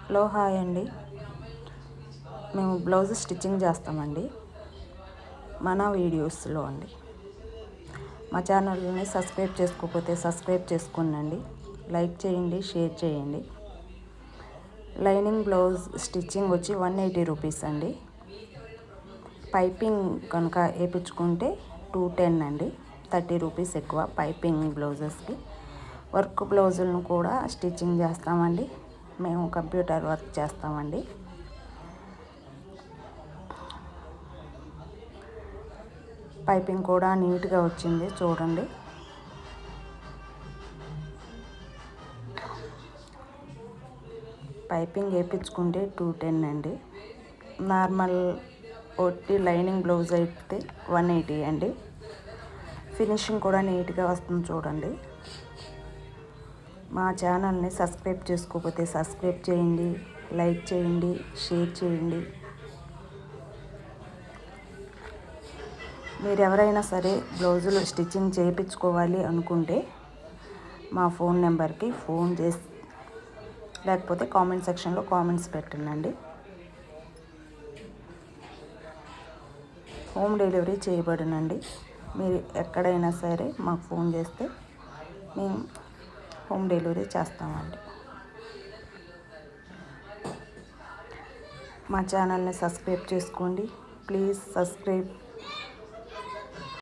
Hello hi అండి. మేము blouse stitching చేస్తామండి మన వీడియోస్లో అండి. మా ఛానల్ని సబ్స్క్రైబ్ చేసుకోకపోతే సబ్స్క్రైబ్ చేసుకోండి, లైక్ చేయండి, షేర్ చేయండి. లైనింగ్ బ్లౌజ్ స్టిచ్చింగ్ వచ్చి 180 రూపీస్ అండి. పైపింగ్ కనుక వేయించుకుంటే 210 అండి, 30 రూపీస్ ఎక్కువ పైపింగ్ బ్లౌజెస్కి. వర్క్ బ్లౌజులను కూడా స్టిచ్చింగ్ చేస్తామండి. మేము కంప్యూటర్ వర్క్ చేస్తామండి. పైపింగ్ కూడా నీట్గా వచ్చింది చూడండి. పైపింగ్ వేయించుకుంటే 210 అండి. నార్మల్ ఒట్టి లైనింగ్ బ్లౌజ్ అయితే 180 అండి. ఫినిషింగ్ కూడా నీట్గా వస్తుంది చూడండి. మా ఛానల్ని సబ్స్క్రైబ్ చేసుకోకపోతే సబ్స్క్రైబ్ చేయండి, లైక్ చేయండి, షేర్ చేయండి. మీరు ఎవరైనా సరే బ్లౌజులు స్టిచ్చింగ్ చేయించుకోవాలి అనుకుంటే మా ఫోన్ నెంబర్కి ఫోన్ చేసి లేకపోతే కామెంట్ సెక్షన్లో కామెంట్స్ పెట్టండి. హోమ్ డెలివరీ చేయబడునండి. మీరు ఎక్కడైనా సరే మాకు ఫోన్ చేస్తే మేము హోమ్ డెలివరీ చేస్తామండి. మా ఛానల్ని సబ్స్క్రైబ్ చేసుకోండి. Please subscribe.